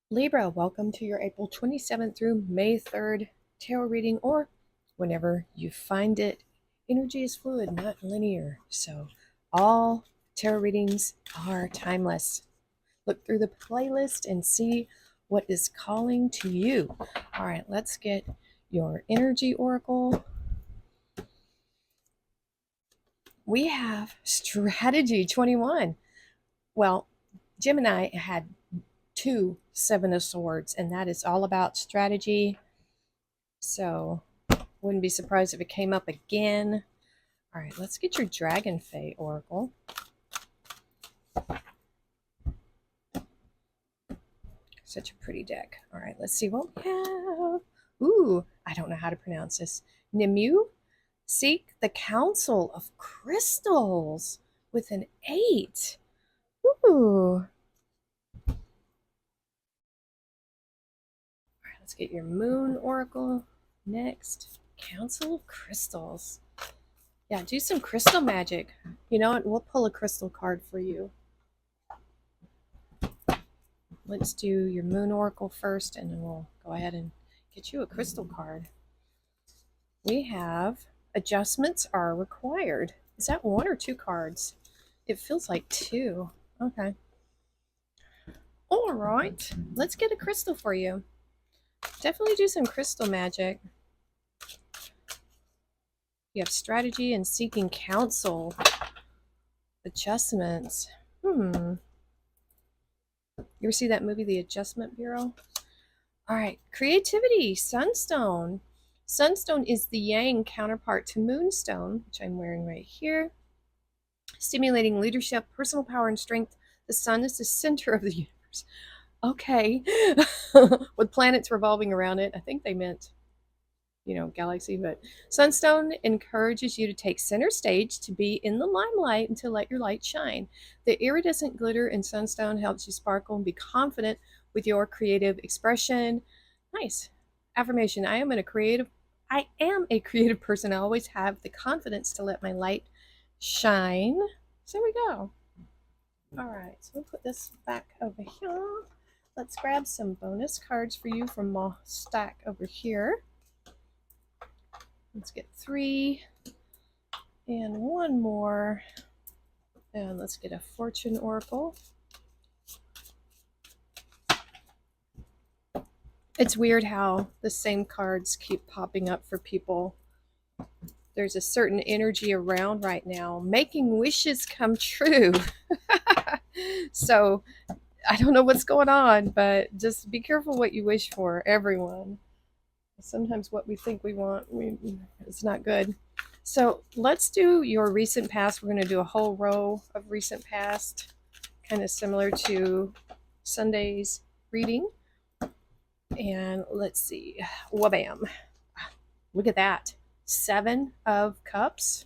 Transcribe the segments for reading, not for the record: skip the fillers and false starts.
Libra, welcome to your April 27th through May 3rd tarot reading, or whenever you find it. Energy is fluid, not linear. So all tarot readings are timeless. Look through the playlist and see what is calling to you. All right, let's get your energy oracle. We have strategy 21. Well, Gemini had two Seven of Swords, and that is all about strategy. So wouldn't be surprised if it came up again. All right, let's get your Dragon Fae oracle. Such a pretty deck. All right, let's see what we have. Ooh, I don't know how to pronounce this. Nimue, seek the counsel of crystals with an 8. Ooh. All right, let's get your Moon oracle next. Council of Crystals. Yeah, do some crystal magic. You know what? We'll pull a crystal card for you. Let's do your Moon oracle first, and then we'll go ahead and get you a crystal card. We have adjustments are required. Is that one or two cards? It feels like two. Okay. All right. Let's get a crystal for you. Definitely do some crystal magic. You have strategy and seeking counsel. Adjustments. You ever see that movie, The Adjustment Bureau? All right. Creativity. Sunstone. Sunstone is the yang counterpart to Moonstone, which I'm wearing right here. Stimulating leadership, personal power, and strength. The sun is the center of the universe. Okay. With planets revolving around it. I think they meant, galaxy, but Sunstone encourages you to take center stage, to be in the limelight, and to let your light shine. The iridescent glitter in Sunstone helps you sparkle and be confident with your creative expression. Nice. Affirmation. I am a creative person. I always have the confidence to let my light shine. So there we go. All right, so we'll put this back over here. Let's grab some bonus cards for you from my stack over here. Let's get 3 and one more. And let's get a fortune oracle. It's weird how the same cards keep popping up for people. There's a certain energy around right now, making wishes come true. So I don't know what's going on, but just be careful what you wish for, everyone. Sometimes what we think we want, it's not good. So let's do your recent past. We're going to do a whole row of recent past, kind of similar to Sunday's reading. And let's see. Wabam. Look at that. 7 of Cups.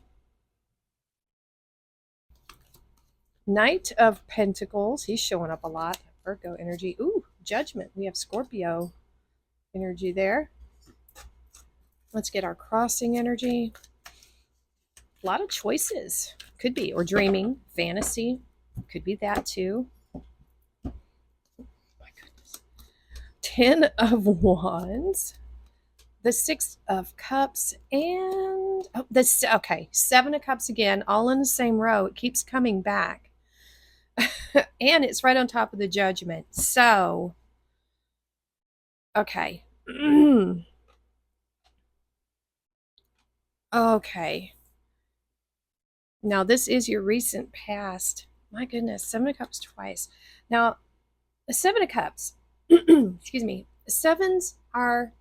Knight of Pentacles. He's showing up a lot. Virgo energy. Ooh, Judgment. We have Scorpio energy there. Let's get our crossing energy. A lot of choices. Could be, or dreaming, fantasy. Could be that too. My goodness. 10 of Wands. The 6 of Cups, and okay, 7 of Cups again, all in the same row. It keeps coming back. And it's right on top of the Judgment. So, okay. Okay. Now, this is your recent past. My goodness, 7 of Cups twice. Now, the 7 of Cups, excuse me, 7s are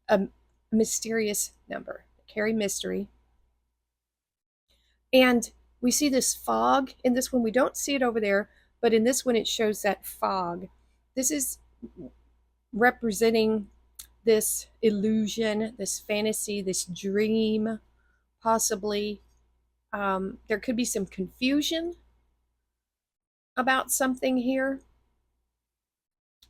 a mysterious number. They carry mystery. And we see this fog in this one. We don't see it over there, but in this one it shows that fog. This is representing this illusion, this fantasy, this dream, possibly. There could be some confusion about something here.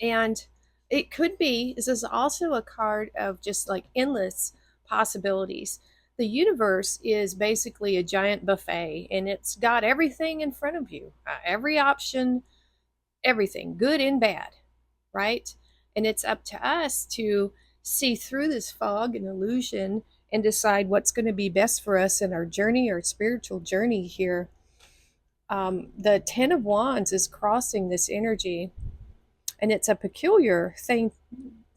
And it could be, this is also a card of just like endless possibilities. The universe is basically a giant buffet, and it's got everything in front of you, every option, everything, good and bad, right? And it's up to us to see through this fog and illusion and decide what's going to be best for us in our journey, our spiritual journey here. The Ten of Wands is crossing this energy, and it's a peculiar thing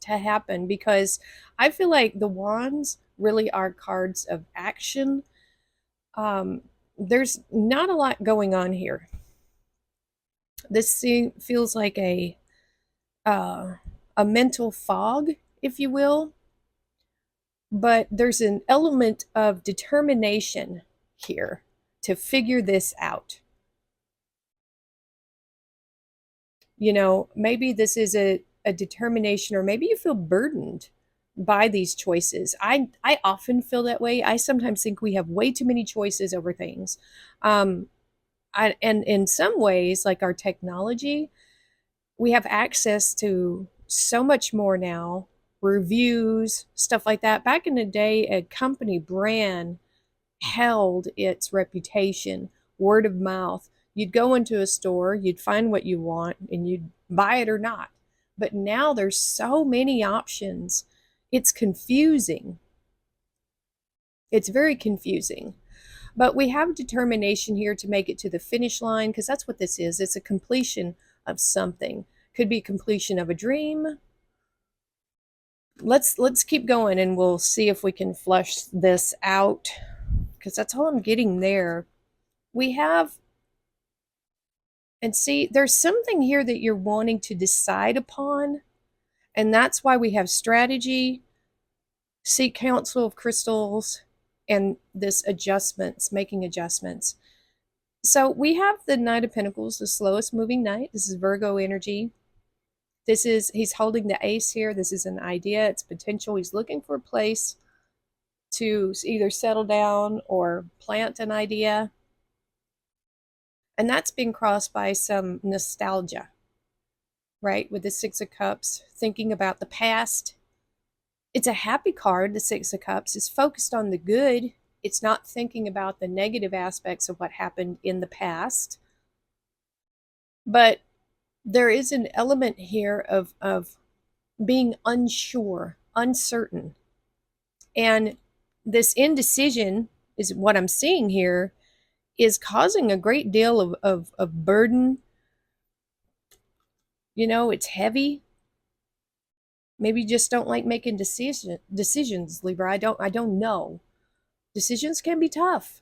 to happen because I feel like the wands really are cards of action. There's not a lot going on here. This feels like uh, a mental fog, if you will, but there's an element of determination here to figure this out. You know, maybe this is a determination, or maybe you feel burdened by these choices. I often feel that way. I sometimes think we have way too many choices over things. Um, and in some ways, like our technology, we have access to so much more now, reviews, stuff like that. Back in the day, a company brand held its reputation, word of mouth. You'd go into a store, you'd find what you want, and you'd buy it or not. But now there's so many options. It's confusing. It's very confusing. But we have determination here to make it to the finish line, because that's what this is. It's a completion of something. Could be completion of a dream. Let's keep going, and we'll see if we can flush this out, because that's all I'm getting there. We have, and see, there's something here that you're wanting to decide upon, and that's why we have strategy, seek counsel of crystals, and this adjustments, making adjustments. So we have the Knight of Pentacles, the slowest moving knight. This is Virgo energy. This is, he's holding the ace here. This is an idea, it's potential. He's looking for a place to either settle down or plant an idea. And that's being crossed by some nostalgia, right? With the Six of Cups, thinking about the past. It's a happy card. The Six of Cups is focused on the good. It's not thinking about the negative aspects of what happened in the past. But there is an element here of being unsure, uncertain. And this indecision is what I'm seeing here, is causing a great deal of burden. You know, it's heavy. Maybe you just don't like making decisions, Libra. I don't know. Decisions can be tough.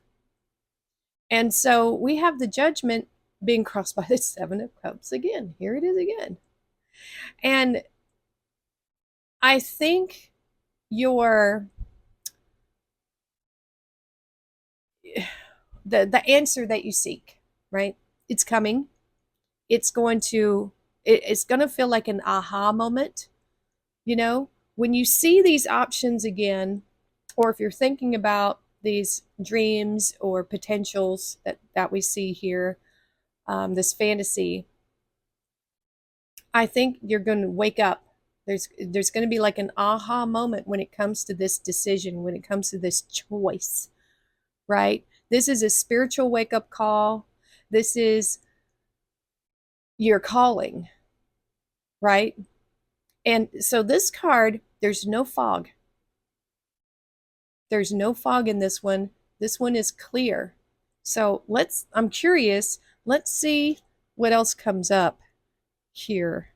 And so we have the Judgment being crossed by the Seven of Cups again. Here it is again. And I think your the answer that you seek, right? It's coming. It's going to feel like an aha moment. You know, when you see these options again, or if you're thinking about these dreams or potentials that we see here, this fantasy, I think you're going to wake up. There's going to be like an aha moment when it comes to this decision, when it comes to this choice, right? This is a spiritual wake-up call. This is your calling, right? And so this card, there's no fog. There's no fog in this one. This one is clear. So I'm curious, let's see what else comes up here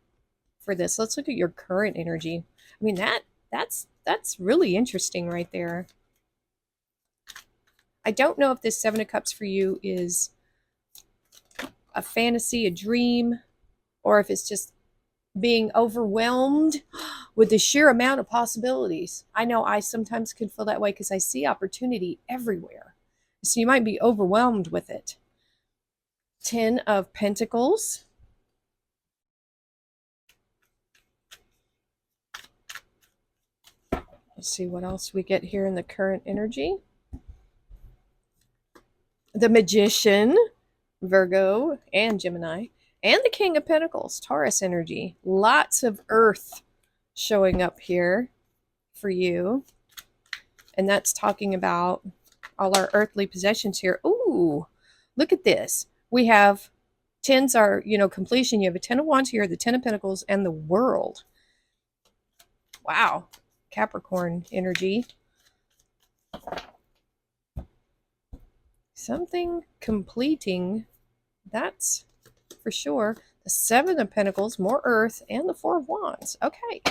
for this. Let's look at your current energy. I mean, that's really interesting right there. I don't know if this Seven of Cups for you is a fantasy, a dream, or if it's just being overwhelmed with the sheer amount of possibilities. I know I sometimes can feel that way because I see opportunity everywhere. So you might be overwhelmed with it. Ten of Pentacles. Let's see what else we get here in the current energy. The Magician, Virgo and Gemini, and the King of Pentacles, Taurus energy. Lots of earth showing up here for you. And that's talking about all our earthly possessions here. Ooh, look at this. We have tens are, completion. You have a Ten of Wands here, the Ten of Pentacles, and the World. Wow. Capricorn energy. Something completing. That's for sure. The Seven of Pentacles, more Earth, and the Four of Wands. Okay.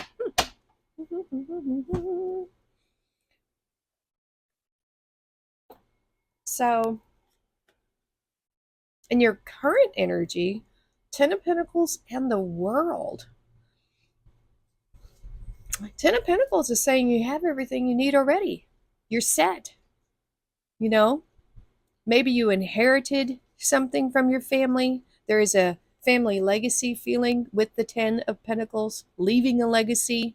So, in your current energy, Ten of Pentacles and the World. Ten of Pentacles is saying you have everything you need already. You're set. You know, maybe you inherited something from your family. There is a family legacy feeling with the Ten of Pentacles, leaving a legacy,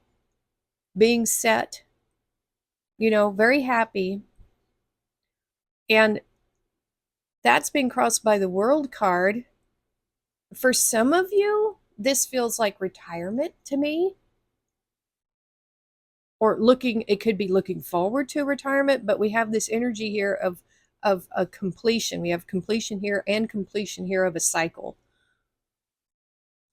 being set, very happy. And that's being crossed by the World card. For some of you, this feels like retirement to me. Or it could be looking forward to retirement, but we have this energy here of a completion. We have completion here and completion here of a cycle.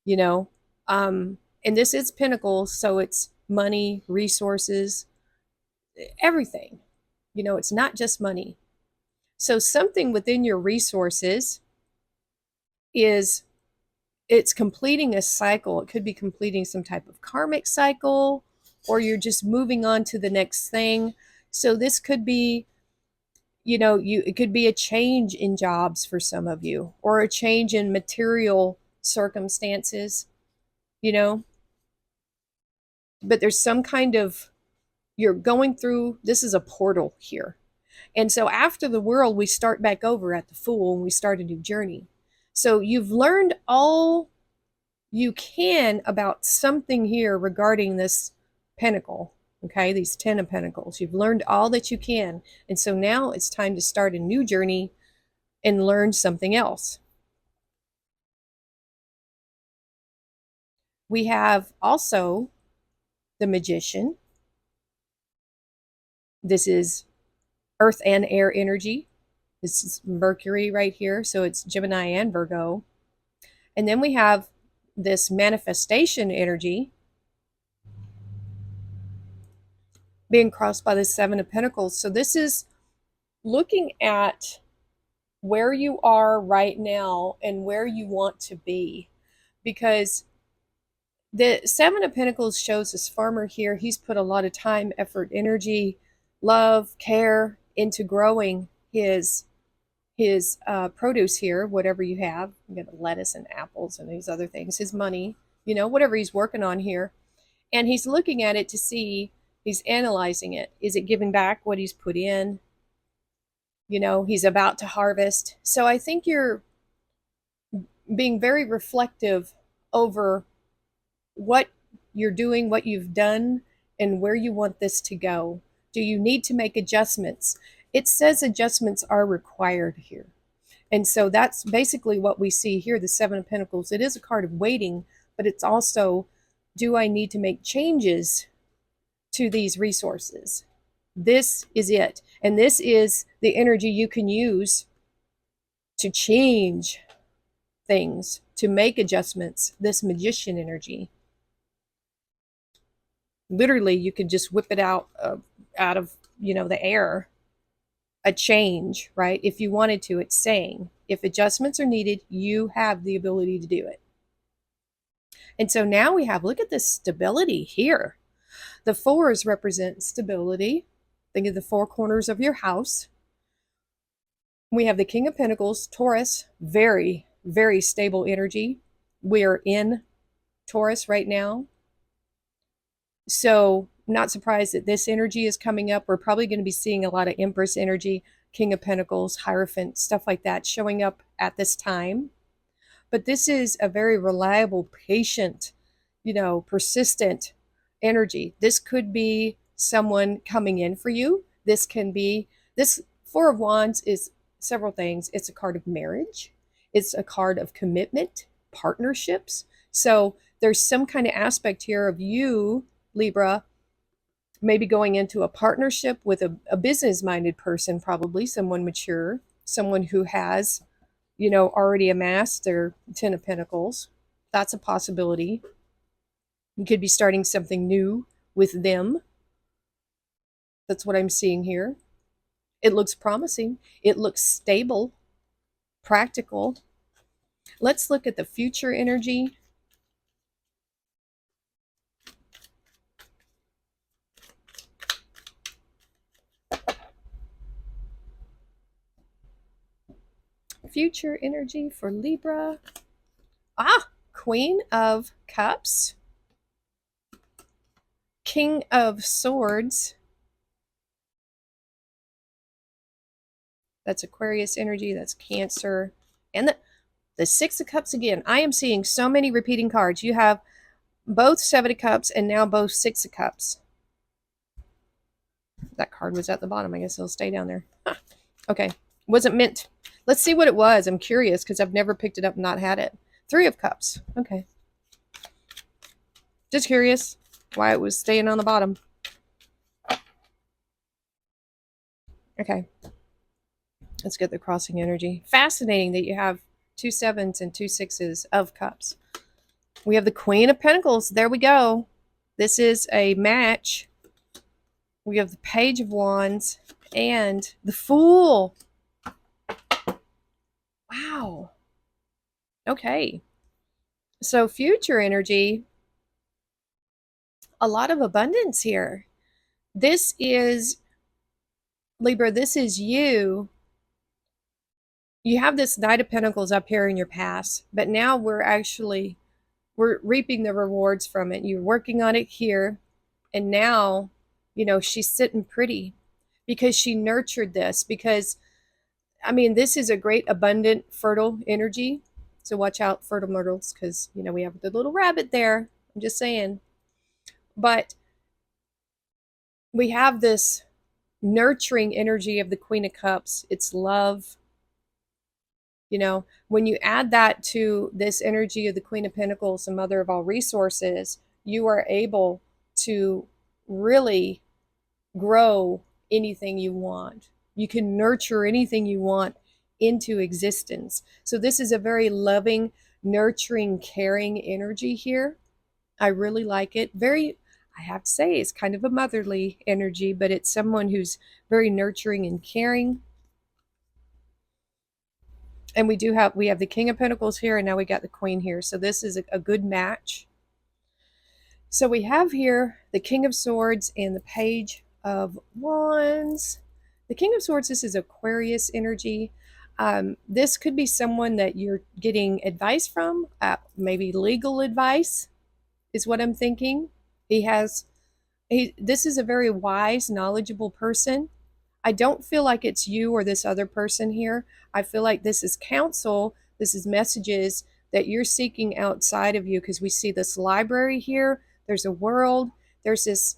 And this is Pentacles, so it's money, resources, everything. It's not just money. So something within your resources it's completing a cycle. It could be completing some type of karmic cycle, or you're just moving on to the next thing. So this could be, it could be a change in jobs for some of you, or a change in material circumstances, but there's some kind of, you're going through, this is a portal here. And so after the World, we start back over at the Fool and we start a new journey. So you've learned all you can about something here regarding this pentacle, okay? These Ten of Pentacles. You've learned all that you can. And so now it's time to start a new journey and learn something else. We have also the Magician. This is Earth and air energy. This is Mercury right here. So it's Gemini and Virgo. And then we have this manifestation energy being crossed by the Seven of Pentacles. So this is looking at where you are right now and where you want to be. Because the Seven of Pentacles shows this farmer here. He's put a lot of time, effort, energy, love, care into growing his produce here, whatever you have. You got lettuce and apples and these other things, his money, whatever he's working on here. And he's looking at it to see, he's analyzing it. Is it giving back what he's put in? He's about to harvest. So I think you're being very reflective over what you're doing, what you've done, and where you want this to go. Do you need to make adjustments? It says adjustments are required here. And so that's basically what we see here, the Seven of Pentacles. It is a card of waiting, but it's also, do I need to make changes to these resources? This is it. And this is the energy you can use to change things, to make adjustments, this Magician energy. Literally, you could just whip it out of the air, a change, right? If you wanted to. It's saying if adjustments are needed, you have the ability to do it. And so now we have, look at this stability here. The fours represent stability. Think of the four corners of your house. We have the King of Pentacles, Taurus, very, very stable energy. We are in Taurus right now. So not surprised that this energy is coming up. We're probably going to be seeing a lot of Empress energy, King of Pentacles, Hierophant, stuff like that showing up at this time. But this is a very reliable, patient, persistent energy. This could be someone coming in for you. This Four of Wands is several things. It's a card of marriage. It's a card of commitment, partnerships. So there's some kind of aspect here of you, Libra, maybe going into a partnership with a business-minded person, probably someone mature, someone who has, already amassed their Ten of Pentacles. That's a possibility. You could be starting something new with them. That's what I'm seeing here. It looks promising. It looks stable, practical. Let's look at the future energy. Future energy for Libra. Ah, Queen of Cups, King of Swords. That's Aquarius energy. That's Cancer. And the Six of Cups again. I am seeing so many repeating cards. You have both Seven of Cups and now both Six of Cups. That card was at the bottom. I guess it'll stay down there. Huh. Okay. Wasn't meant. Let's see what it was. I'm curious because I've never picked it up and not had it. Three of Cups. Okay. Just curious why it was staying on the bottom. Okay. Let's get the crossing energy. Fascinating that you have 2 sevens and 2 sixes of cups. We have the Queen of Pentacles. There we go. This is a match. We have the Page of Wands and the Fool. Wow. Okay. So future energy, a lot of abundance here. This is, Libra, this is you. You have this Knight of Pentacles up here in your past, but now we're reaping the rewards from it. You're working on it here, and now, you know, she's sitting pretty because she nurtured this. Because, I mean, this is a great, abundant, fertile energy. So watch out, fertile myrtles, because, you know, we have the little rabbit there. I'm just saying. But we have this nurturing energy of the Queen of Cups. It's love. You know, when you add that to this energy of the Queen of Pentacles, the mother of all resources, you are able to really grow anything you want. You can nurture anything you want into existence. So this is a very loving, nurturing, caring energy here. I really like it. Very, I have to say, it's kind of a motherly energy, but it's someone who's very nurturing and caring. And we have the King of Pentacles here, and now we got the Queen here. So this is a good match. So we have here the King of Swords and the Page of Wands. The King of Swords, this is Aquarius energy. This could be someone that you're getting advice from, maybe legal advice is what I'm thinking. This is a very wise, knowledgeable person. I don't feel like it's you or this other person here. I feel like this is counsel. This is messages that you're seeking outside of you, because we see this library here. There's a world. There's this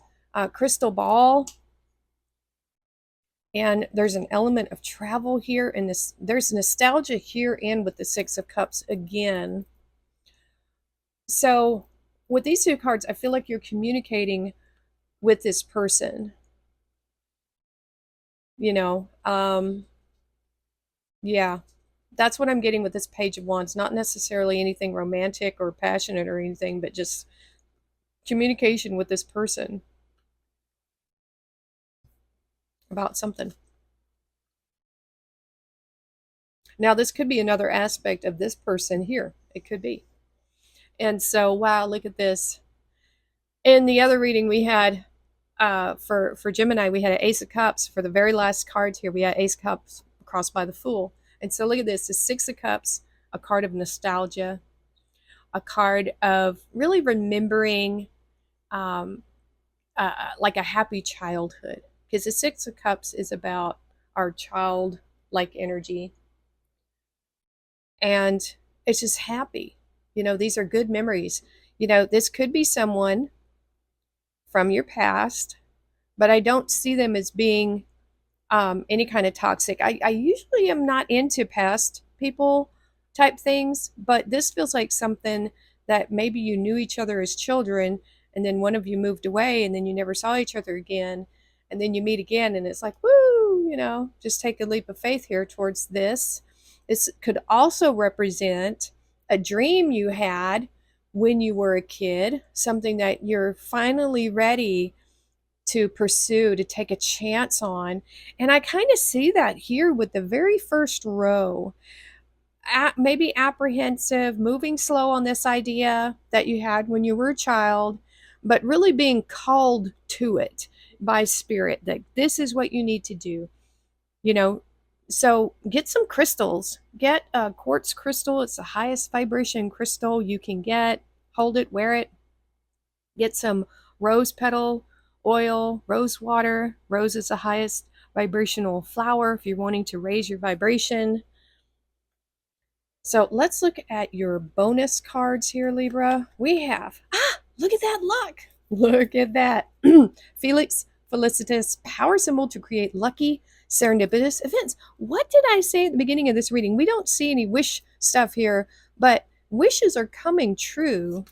crystal ball. And there's an element of travel here. And there's nostalgia here and with the Six of Cups again. So with these two cards, I feel like you're communicating with this person. You know, yeah, that's what I'm getting with this Page of Wands. Not necessarily anything romantic or passionate or anything, but just communication with this person about something. Now, this could be another aspect of this person here. It could be. And so, wow, look at this. In the other reading we had for Gemini, we had an Ace of Cups. For the very last cards here, we had Ace of Cups crossed by the Fool. And so look at this, the Six of Cups, a card of nostalgia, a card of really remembering like a happy childhood. Because the Six of Cups is about our childlike energy. And it's just happy. You know, these are good memories. You know, this could be someone from your past, but I don't see them as being any kind of toxic. I usually am not into past people type things, but this feels like something that maybe you knew each other as children, and then one of you moved away, and then you never saw each other again, and then you meet again, and it's like, woo, you know, just take a leap of faith here towards this. This could also represent a dream you had when you were a kid, something that you're finally ready to pursue, to take a chance on. And I kind of see that here with the very first row. Maybe apprehensive, moving slow on this idea that you had when you were a child, but really being called to it by spirit that this is what you need to do, you know. So get some crystals. Get a quartz crystal. It's the highest vibration crystal you can get. Hold it, wear it. Get some rose petal oil, rose water. Rose is the highest vibrational flower if you're wanting to raise your vibration. So let's look at your bonus cards here, Libra. We have, look at that luck. Look at that. Felix Felicitas, power symbol to create lucky, serendipitous events. What did I say at the beginning of this reading? We don't see any wish stuff here, but wishes are coming true.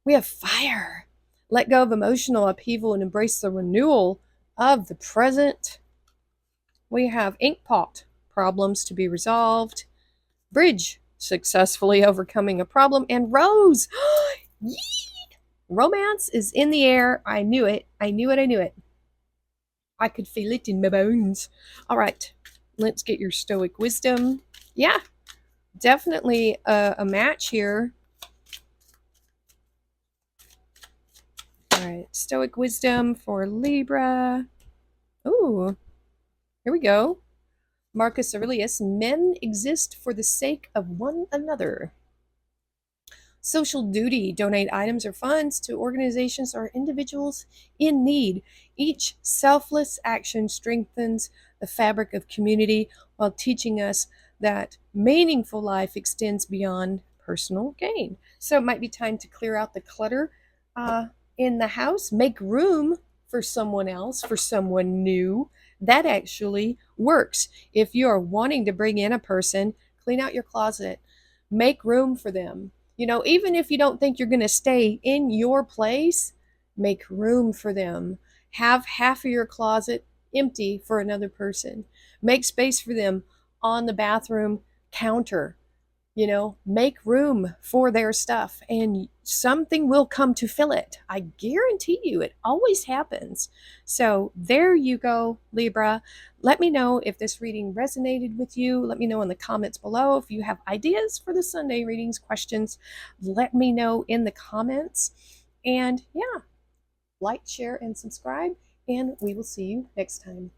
We have fire. Let go of emotional upheaval and embrace the renewal of the present. We have ink pot, problems to be resolved. Bridge, successfully overcoming a problem. And Rose, romance is in the air. I knew it. I knew it. I knew it. I could feel it in my bones. All right, let's get your stoic wisdom. Yeah, definitely a match here. All right, stoic wisdom for Libra. Ooh, here we go. Marcus Aurelius, men exist for the sake of one another. Social duty, donate items or funds to organizations or individuals in need. Each selfless action strengthens the fabric of community while teaching us that meaningful life extends beyond personal gain. So it might be time to clear out the clutter in the house, make room for someone else, for someone new. That actually works. If you are wanting to bring in a person, clean out your closet, make room for them. You know, even if you don't think you're going to stay in your place, make room for them. Have half of your closet empty for another person. Make space for them on the bathroom counter. You know, make room for their stuff and something will come to fill it. I guarantee you it always happens. So there you go, Libra. Let me know if this reading resonated with you. Let me know in the comments below. If you have ideas for the Sunday readings, questions, let me know in the comments. And yeah, like, share, and subscribe, and we will see you next time.